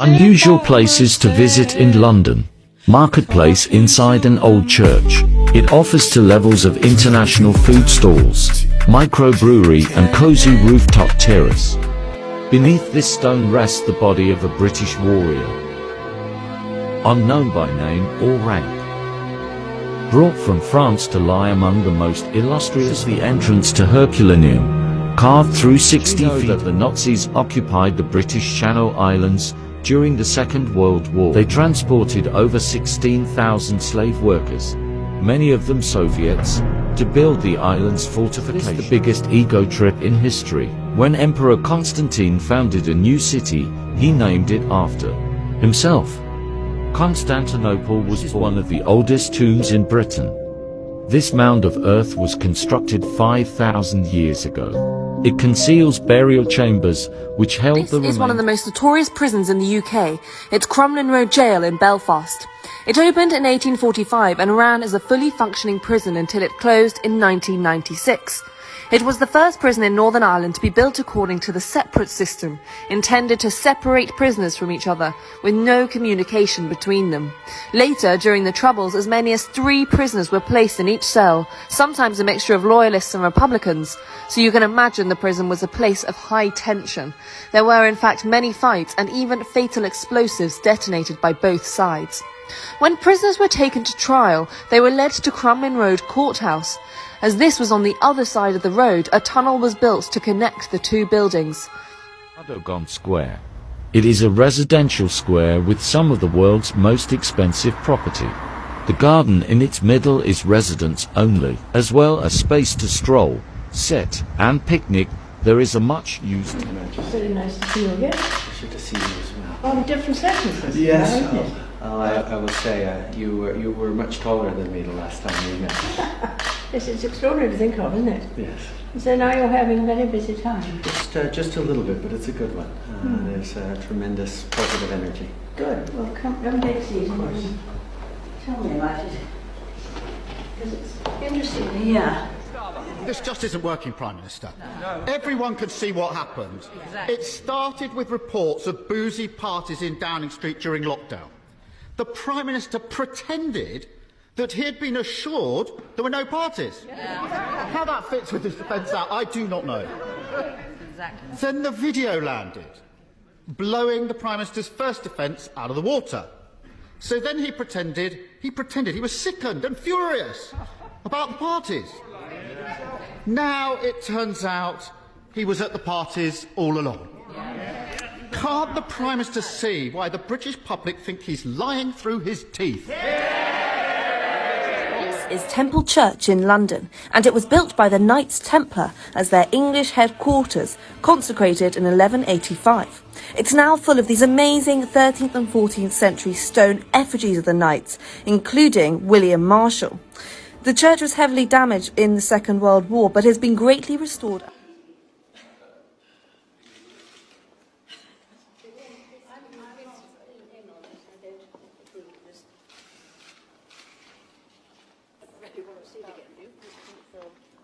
Unusual places to visit in London. Marketplace inside an old church. It offers two levels of international food stalls, microbrewery and cozy rooftop terrace. Beneath this stone rests the body of a British warrior, unknown by name or rank, brought from France to lie among the most illustrious. The entrance to Herculaneum, carved through 60 feet. That the Nazis occupied the British Channel Islands during the Second World War. They transported over 16,000 slave workers, many of them Soviets, to build the island's fortification. This is the biggest ego trip in history. When Emperor Constantine founded a new city, he named it after himself. Constantinople was one of the oldest tombs in Britain. This mound of earth was constructed 5,000 years ago. It conceals burial chambers which held the remains. This is one of the most notorious prisons in the UK. It's Crumlin Road Jail in Belfast. It opened in 1845 and ran as a fully functioning prison until it closed in 1996. It was the first prison in Northern Ireland to be built according to the separate system, intended to separate prisoners from each other, with no communication between them. Later, during the Troubles, as many as 3 prisoners were placed in each cell, sometimes a mixture of loyalists and Republicans, so you can imagine the prison was a place of high tension. There were in fact many fights and even fatal explosives detonated by both sides. When prisoners were taken to trial, they were led to Crumlin Road Courthouse. As this was on the other side of the road, a tunnel was built to connect the two buildings. Cadogan Square. It is a residential square with some of the world's most expensive property. The garden in its middle is residents only, as well as space to stroll, sit, and picnic. There is a much used... Very nice to see you again. Pleasure to see you as well. On different sessions. Yes. I will say you were much taller than me the last time we met. This is extraordinary to think of, isn't it? Yes. So now you're having a very busy time. Just a little bit, but it's a good one. There's tremendous positive energy. Good. Well, come take a seat. Tell me about it. Because it's interesting. Yeah. This just isn't working, Prime Minister. No. Everyone could see what happened. Exactly. It started with reports of boozy parties in Downing Street during lockdown. The Prime Minister pretended that he had been assured there were no parties. Yeah. How that fits with his defence out, I do not know. Exactly. Then the video landed, blowing the Prime Minister's first defence out of the water. So then he pretended he was sickened and furious about the parties. Now it turns out he was at the parties all along. Can't the Prime Minister see why the British public think he's lying through his teeth? This is Temple Church in London, and it was built by the Knights Templar as their English headquarters, consecrated in 1185. It's now full of these amazing 13th and 14th century stone effigies of the knights, including William Marshall. The church was heavily damaged in the Second World War, but has been greatly restored.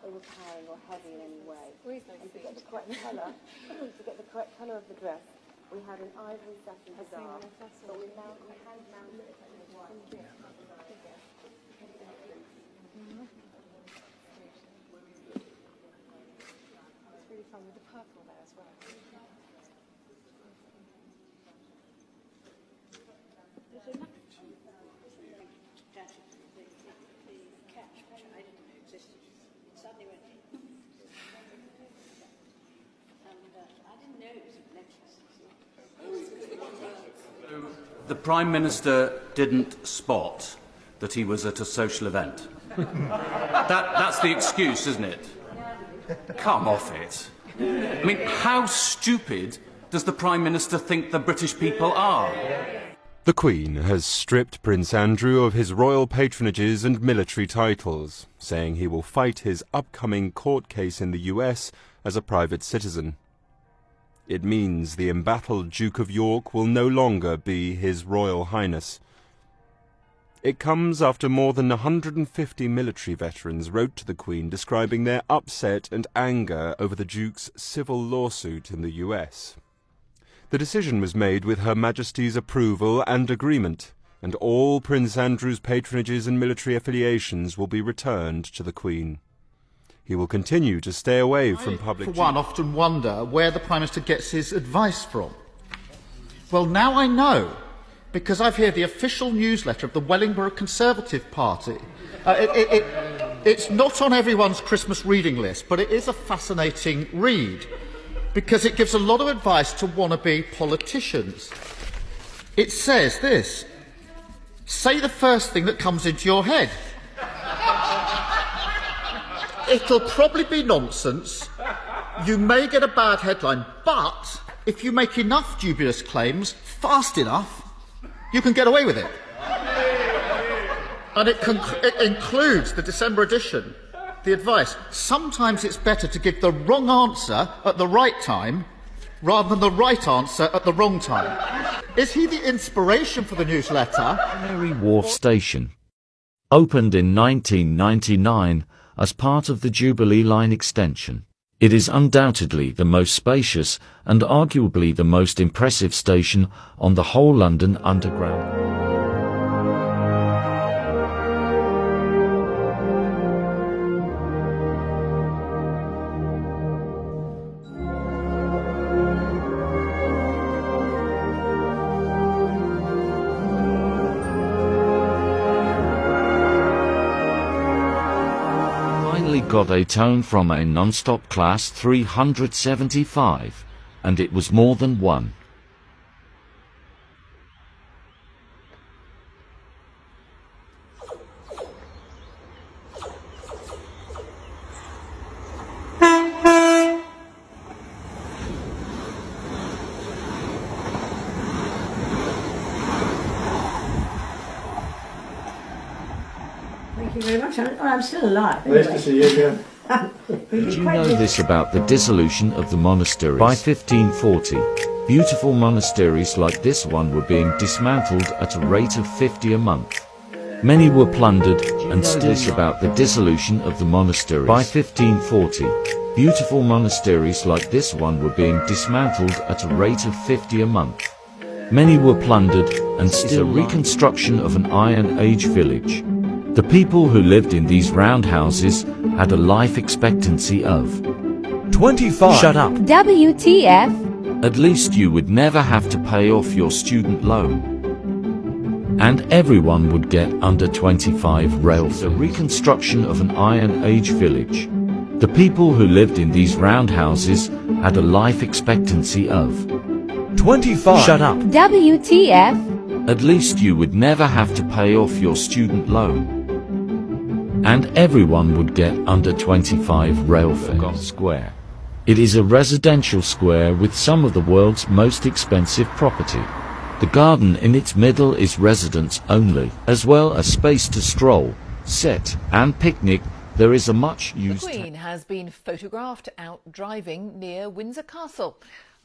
Overpowering or heavy in any way. And to get the correct colour, of the dress, we had an ivory satin bizarre, but we hand mounted it in white. It's really fun with the purple there as well. The Prime Minister didn't spot that he was at a social event. That's the excuse, isn't it? Come off it. I mean, how stupid does the Prime Minister think the British people are? The Queen has stripped Prince Andrew of his royal patronages and military titles, saying he will fight his upcoming court case in the US as a private citizen. It means the embattled Duke of York will no longer be His Royal Highness. It comes after more than 150 military veterans wrote to the Queen describing their upset and anger over the Duke's civil lawsuit in the US. The decision was made with Her Majesty's approval and agreement, and all Prince Andrew's patronages and military affiliations will be returned to the Queen. He will continue to stay away from public... For one, often wonder where the Prime Minister gets his advice from. Well, now I know, because I've here the official newsletter of the Wellingborough Conservative Party. It's not on everyone's Christmas reading list, but it is a fascinating read, because it gives a lot of advice to wannabe politicians. It says this: say the first thing that comes into your head. It'll probably be nonsense. You may get a bad headline, but if you make enough dubious claims fast enough, you can get away with it. And it includes the December edition, the advice: sometimes it's better to give the wrong answer at the right time rather than the right answer at the wrong time. Is he the inspiration for the newsletter? Canary Wharf Station. Opened in 1999 as part of the Jubilee Line extension. It is undoubtedly the most spacious and arguably the most impressive station on the whole London Underground. Got a tone from a non-stop class 375, and it was more than one. Thank you very much. I'm still alive. Nice to see you again. Did you know this about the dissolution of the monasteries? By 1540, beautiful monasteries like this one were being dismantled at a rate of 50 a month. Many were plundered, and still about the dissolution of the monasteries. By 1540, beautiful monasteries like this one were being dismantled at a rate of 50 a month. Many were plundered, and still a reconstruction of an Iron Age village. The people who lived in these roundhouses had a life expectancy of 25. Shut up. WTF? At least you would never have to pay off your student loan. And everyone would get under 25 rails. The reconstruction of an Iron Age village. The people who lived in these roundhouses had a life expectancy of 25. Shut up. WTF? At least you would never have to pay off your student loan. And everyone would get under 25 railfare. Square. It is a residential square with some of the world's most expensive property. The garden in its middle is residents only, as well as space to stroll, sit, and picnic. There is a much used... The Queen has been photographed out driving near Windsor Castle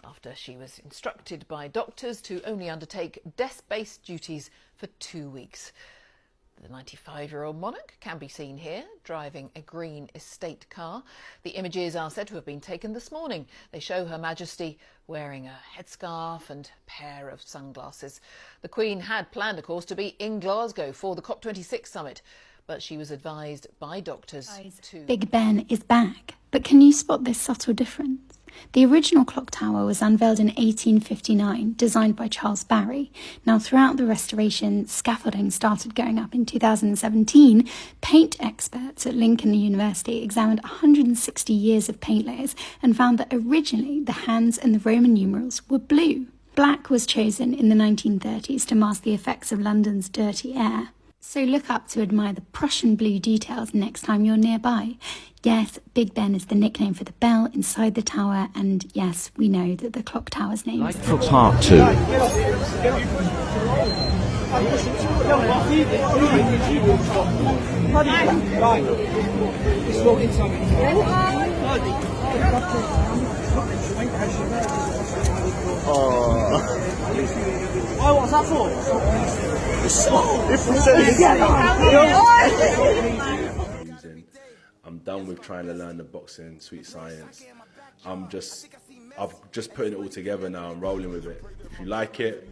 after she was instructed by doctors to only undertake desk-based duties for 2 weeks. The 95-year-old monarch can be seen here, driving a green estate car. The images are said to have been taken this morning. They show Her Majesty wearing a headscarf and a pair of sunglasses. The Queen had planned, of course, to be in Glasgow for the COP26 summit, but she was advised by doctors to... Big Ben is back, but can you spot this subtle difference? The original clock tower was unveiled in 1859, designed by Charles Barry. Now, throughout the restoration, scaffolding started going up in 2017. Paint experts at Lincoln University examined 160 years of paint layers and found that originally the hands and the Roman numerals were blue. Black was chosen in the 1930s to mask the effects of London's dirty air. So look up to admire the Prussian blue details next time you're nearby. Yes, Big Ben is the nickname for the bell inside the tower, and yes, we know that the clock tower's name is... For part 2. Oh, what's that for? I'm done with trying to learn the boxing sweet science. I'm just I've just putting it all together now and rolling with it. If you like it,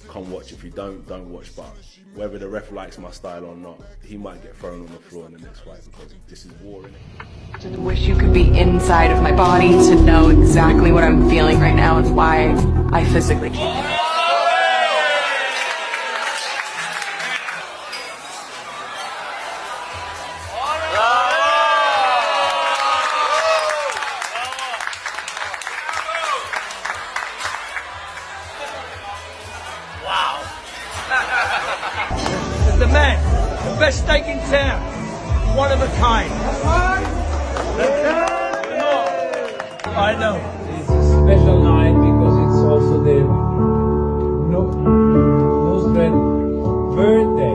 come watch. If you don't watch. But whether the ref likes my style or not, he might get thrown on the floor in the next fight because this is war, innit? I wish you could be inside of my body to know exactly what I'm feeling right now and why I physically can't. The man, the best steak in town, one of a kind. I know. It's a special night because it's also the Nusret birthday.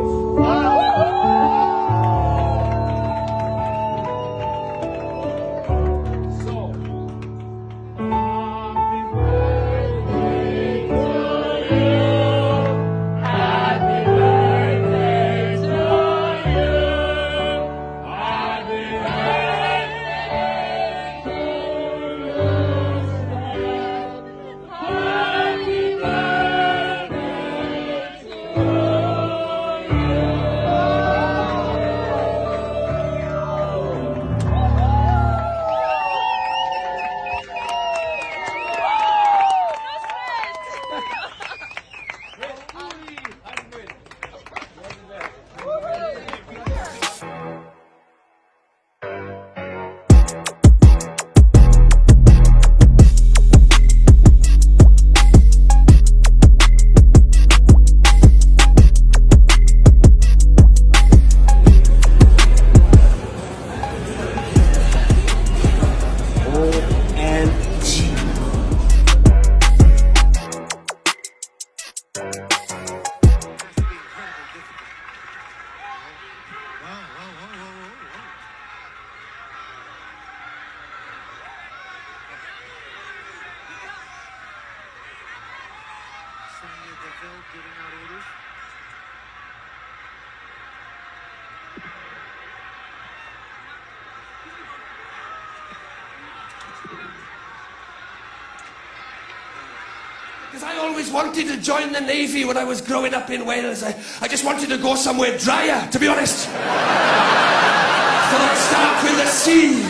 Because I always wanted to join the Navy when I was growing up in Wales. I just wanted to go somewhere drier, to be honest. So I'd start with the sea.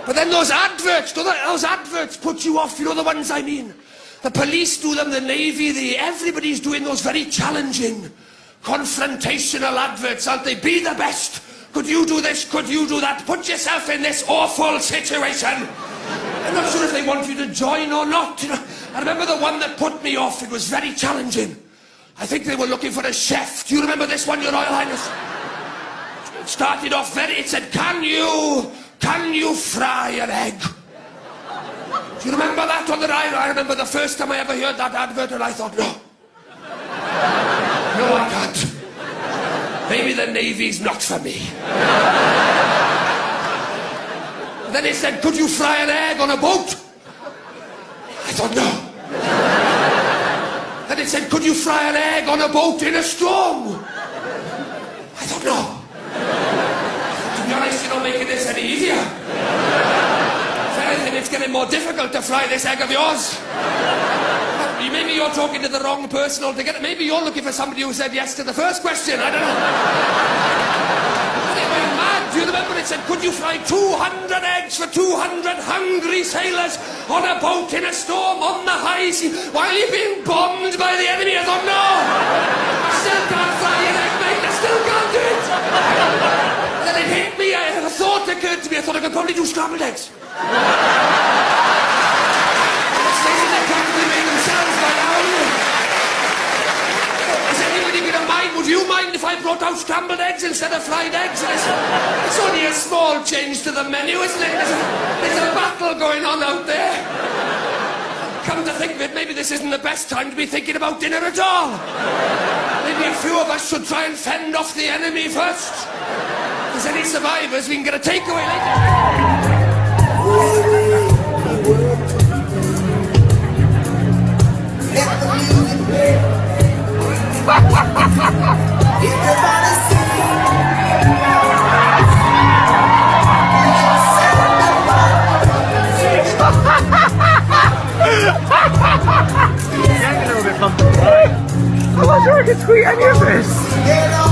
But then those adverts put you off, you know the ones I mean. The police do them, the Navy, everybody's doing those very challenging, confrontational adverts, aren't they? Be the best. Could you do this? Could you do that? Put yourself in this awful situation. I'm not sure if they want you to join or not. You know, I remember the one that put me off. It was very challenging. I think they were looking for a chef. Do you remember this one, Your Royal Highness? It started off it said, can you fry an egg? Do you remember that on the ride? I remember the first time I ever heard that advert and I thought, no. No, I can't. Maybe the Navy's not for me. Then it said, could you fry an egg on a boat? I thought, no. Then it said, could you fry an egg on a boat in a storm? I thought, no. To be honest, you're not making this any easier. If anything, it's getting more difficult to fry this egg of yours. Maybe you're talking to the wrong person altogether. Maybe you're looking for somebody who said yes to the first question. I don't know. They went mad. Do you remember it said, could you fry 200 eggs for 200 hungry sailors on a boat in a storm on the high sea while you're being bombed by the enemy? I thought, no. I still can't fry an egg, mate. I still can't do it. Then it hit me. A thought occurred to me. I thought I could probably do scrambled eggs. Would you mind if I brought out scrambled eggs instead of fried eggs? It's only a small change to the menu, isn't it? There's a battle going on out there. Come to think of it, maybe this isn't the best time to be thinking about dinner at all. Maybe a few of us should try and fend off the enemy first. If there's any survivors, we can get a takeaway later. I can tweet any of this.